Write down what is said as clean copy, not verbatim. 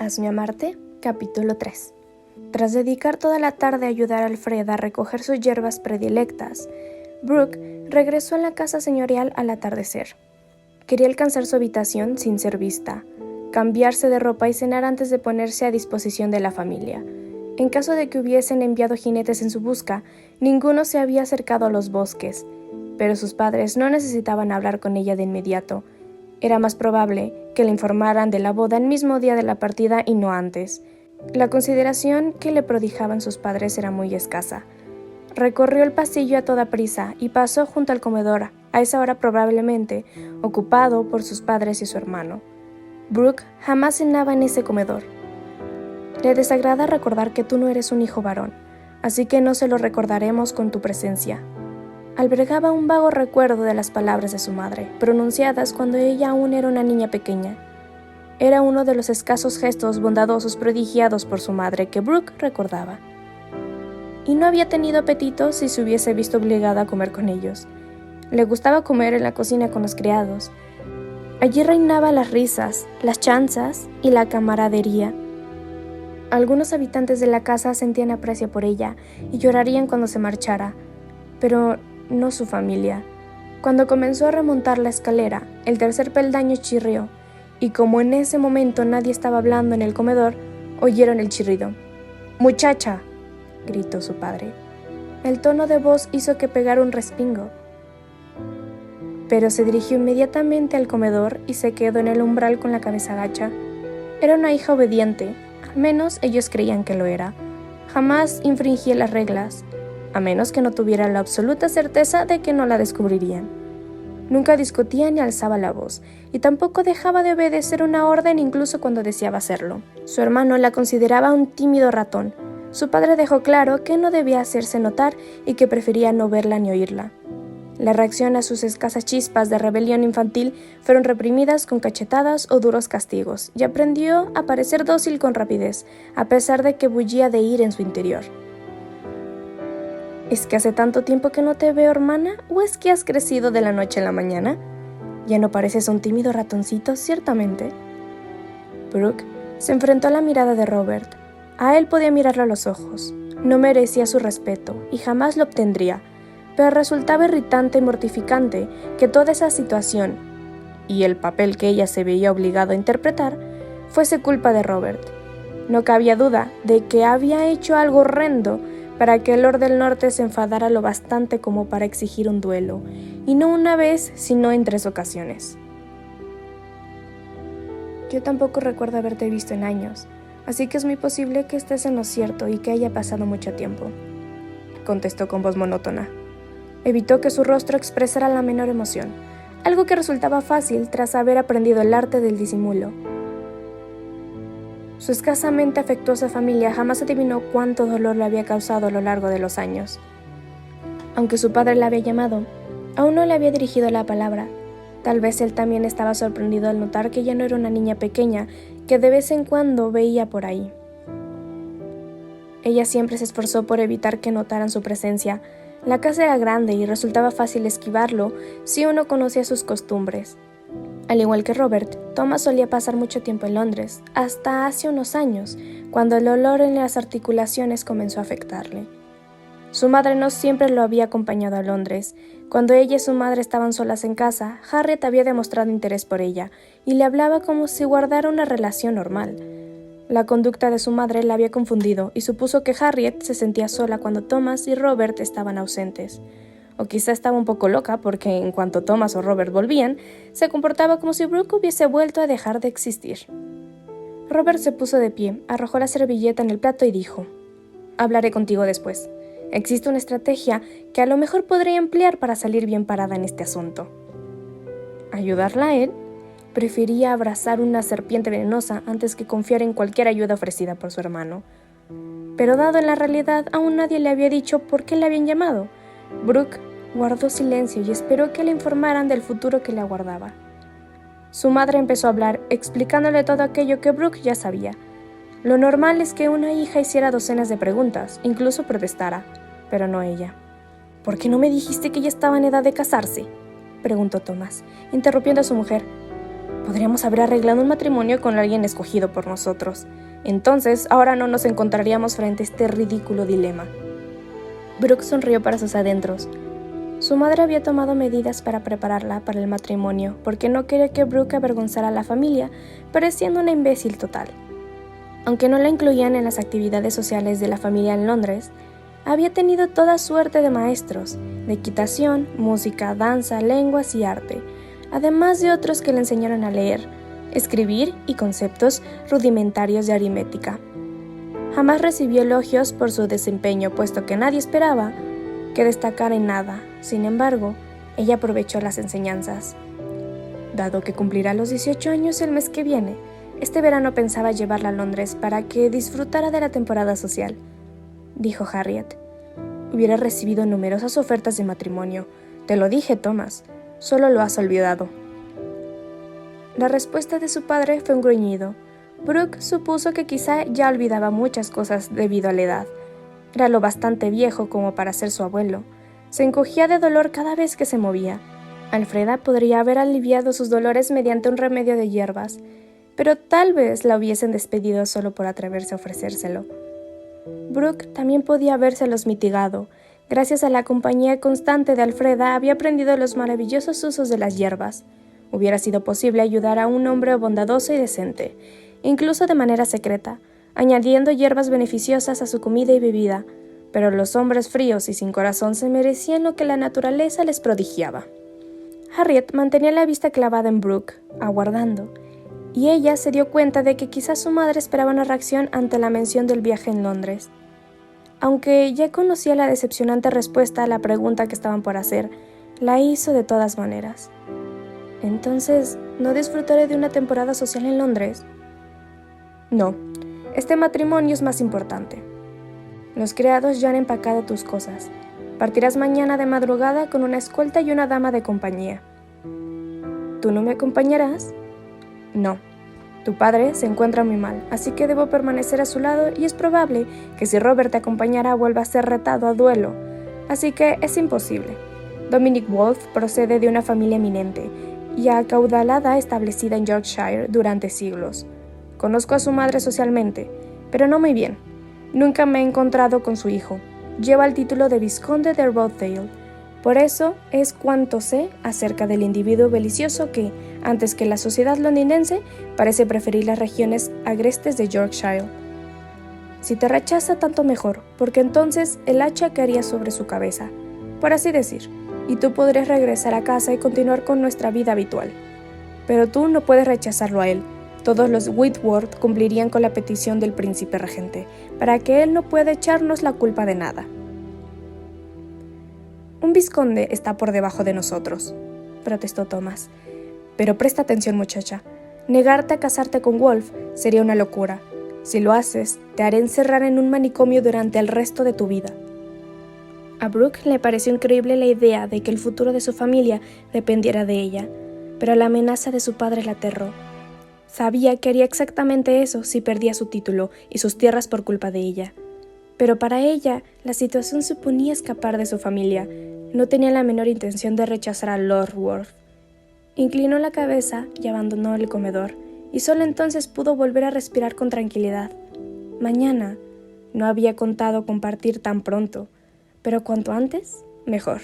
Hazme amarte, capítulo 3. Tras dedicar toda la tarde a ayudar a Alfred a recoger sus hierbas predilectas, Brooke regresó a la casa señorial al atardecer. Quería alcanzar su habitación sin ser vista, cambiarse de ropa y cenar antes de ponerse a disposición de la familia. En caso de que hubiesen enviado jinetes en su busca, ninguno se había acercado a los bosques, pero sus padres no necesitaban hablar con ella de inmediato. Era más probable que le informaran de la boda el mismo día de la partida y no antes. La consideración que le prodigaban sus padres era muy escasa. Recorrió el pasillo a toda prisa y pasó junto al comedor, a esa hora probablemente ocupado por sus padres y su hermano. Brooke jamás cenaba en ese comedor. Le desagrada recordar que tú no eres un hijo varón, así que no se lo recordaremos con tu presencia. Albergaba un vago recuerdo de las palabras de su madre, pronunciadas cuando ella aún era una niña pequeña. Era uno de los escasos gestos bondadosos prodigiados por su madre que Brooke recordaba. Y no había tenido apetito si se hubiese visto obligada a comer con ellos. Le gustaba comer en la cocina con los criados. Allí reinaban las risas, las chanzas y la camaradería. Algunos habitantes de la casa sentían aprecio por ella y llorarían cuando se marchara, pero no su familia. Cuando comenzó a remontar la escalera, el tercer peldaño chirrió, y como en ese momento nadie estaba hablando en el comedor, oyeron el chirrido. «¡Muchacha!», gritó su padre. El tono de voz hizo que pegara un respingo, pero se dirigió inmediatamente al comedor y se quedó en el umbral con la cabeza gacha. Era una hija obediente, al menos ellos creían que lo era. Jamás infringía las reglas, a menos que no tuviera la absoluta certeza de que no la descubrirían. Nunca discutía ni alzaba la voz, y tampoco dejaba de obedecer una orden incluso cuando deseaba hacerlo. Su hermano la consideraba un tímido ratón. Su padre dejó claro que no debía hacerse notar y que prefería no verla ni oírla. La reacción a sus escasas chispas de rebelión infantil fueron reprimidas con cachetadas o duros castigos, y aprendió a parecer dócil con rapidez, a pesar de que bullía de ira en su interior. ¿Es que hace tanto tiempo que no te veo, hermana? ¿O es que has crecido de la noche a la mañana? Ya no pareces un tímido ratoncito, ciertamente. Brooke se enfrentó a la mirada de Robert. A él podía mirarlo a los ojos. No merecía su respeto y jamás lo obtendría, pero resultaba irritante y mortificante que toda esa situación, y el papel que ella se veía obligada a interpretar, fuese culpa de Robert. No cabía duda de que había hecho algo horrendo para que el Lord del Norte se enfadara lo bastante como para exigir un duelo, y no una vez, sino en 3 ocasiones. Yo tampoco recuerdo haberte visto en años, así que es muy posible que estés en lo cierto y que haya pasado mucho tiempo, contestó con voz monótona. Evitó que su rostro expresara la menor emoción, algo que resultaba fácil tras haber aprendido el arte del disimulo. Su escasamente afectuosa familia jamás adivinó cuánto dolor le había causado a lo largo de los años. Aunque su padre la había llamado, aún no le había dirigido la palabra. Tal vez él también estaba sorprendido al notar que ya no era una niña pequeña que de vez en cuando veía por ahí. Ella siempre se esforzó por evitar que notaran su presencia. La casa era grande y resultaba fácil esquivarlo si uno conocía sus costumbres. Al igual que Robert, Thomas solía pasar mucho tiempo en Londres, hasta hace unos años, cuando el dolor en las articulaciones comenzó a afectarle. Su madre no siempre lo había acompañado a Londres. Cuando ella y su madre estaban solas en casa, Harriet había demostrado interés por ella y le hablaba como si guardara una relación normal. La conducta de su madre la había confundido y supuso que Harriet se sentía sola cuando Thomas y Robert estaban ausentes. O quizá estaba un poco loca porque en cuanto Thomas o Robert volvían, se comportaba como si Brooke hubiese vuelto a dejar de existir. Robert se puso de pie, arrojó la servilleta en el plato y dijo: «Hablaré contigo después. Existe una estrategia que a lo mejor podría emplear para salir bien parada en este asunto». ¿Ayudarla a él? Prefería abrazar una serpiente venenosa antes que confiar en cualquier ayuda ofrecida por su hermano. Pero dado en la realidad, aún nadie le había dicho por qué le habían llamado. Brooke guardó silencio y esperó que le informaran del futuro que le aguardaba. Su madre empezó a hablar, explicándole todo aquello que Brooke ya sabía. Lo normal es que una hija hiciera docenas de preguntas, incluso protestara, pero no ella. «¿Por qué no me dijiste que ya estaba en edad de casarse?», preguntó Thomas, interrumpiendo a su mujer. Podríamos haber arreglado un matrimonio con alguien escogido por nosotros. Entonces, ahora no nos encontraríamos frente a este ridículo dilema. Brooke sonrió para sus adentros. Su madre había tomado medidas para prepararla para el matrimonio porque no quería que Brooke avergonzara a la familia, pareciendo una imbécil total. Aunque no la incluían en las actividades sociales de la familia en Londres, había tenido toda suerte de maestros, de equitación, música, danza, lenguas y arte, además de otros que le enseñaron a leer, escribir y conceptos rudimentarios de aritmética. Jamás recibió elogios por su desempeño, puesto que nadie esperaba que destacara en nada. Sin embargo, ella aprovechó las enseñanzas. Dado que cumplirá los 18 años el mes que viene, este verano pensaba llevarla a Londres para que disfrutara de la temporada social, dijo Harriet. Hubiera recibido numerosas ofertas de matrimonio. Te lo dije, Thomas. Solo lo has olvidado. La respuesta de su padre fue un gruñido. Brooke supuso que quizá ya olvidaba muchas cosas debido a la edad. Era lo bastante viejo como para ser su abuelo. Se encogía de dolor cada vez que se movía. Alfreda podría haber aliviado sus dolores mediante un remedio de hierbas, pero tal vez la hubiesen despedido solo por atreverse a ofrecérselo. Brooke también podía habérselos mitigado. Gracias a la compañía constante de Alfreda había aprendido los maravillosos usos de las hierbas. Hubiera sido posible ayudar a un hombre bondadoso y decente, incluso de manera secreta, añadiendo hierbas beneficiosas a su comida y bebida, pero los hombres fríos y sin corazón se merecían lo que la naturaleza les prodigiaba. Harriet mantenía la vista clavada en Brooke, aguardando, y ella se dio cuenta de que quizás su madre esperaba una reacción ante la mención del viaje en Londres. Aunque ya conocía la decepcionante respuesta a la pregunta que estaban por hacer, la hizo de todas maneras. ¿Entonces, no disfrutaré de una temporada social en Londres? No, este matrimonio es más importante. Los criados ya han empacado tus cosas. Partirás mañana de madrugada con una escolta y una dama de compañía. ¿Tú no me acompañarás? No. Tu padre se encuentra muy mal, así que debo permanecer a su lado y es probable que si Robert te acompañara vuelva a ser retado a duelo. Así que es imposible. Dominic Wolfe procede de una familia eminente y acaudalada establecida en Yorkshire durante siglos. Conozco a su madre socialmente, pero no muy bien. Nunca me he encontrado con su hijo. Lleva el título de Vizconde de Rothdale. Por eso es cuanto sé acerca del individuo belicioso que, antes que la sociedad londinense, parece preferir las regiones agrestes de Yorkshire. Si te rechaza, tanto mejor, porque entonces el hacha caería sobre su cabeza, por así decir, y tú podrías regresar a casa y continuar con nuestra vida habitual. Pero tú no puedes rechazarlo a él. Todos los Whitworth cumplirían con la petición del príncipe regente, para que él no pueda echarnos la culpa de nada. Un vizconde está por debajo de nosotros, protestó Thomas. Pero presta atención, muchacha. Negarte a casarte con Wolfe sería una locura. Si lo haces, te haré encerrar en un manicomio durante el resto de tu vida. A Brooke le pareció increíble la idea de que el futuro de su familia dependiera de ella, pero la amenaza de su padre la aterró. Sabía que haría exactamente eso si perdía su título y sus tierras por culpa de ella. Pero para ella, la situación suponía escapar de su familia. No tenía la menor intención de rechazar a Lord Worth. Inclinó la cabeza y abandonó el comedor, y solo entonces pudo volver a respirar con tranquilidad. Mañana no había contado con partir tan pronto, pero cuanto antes, mejor.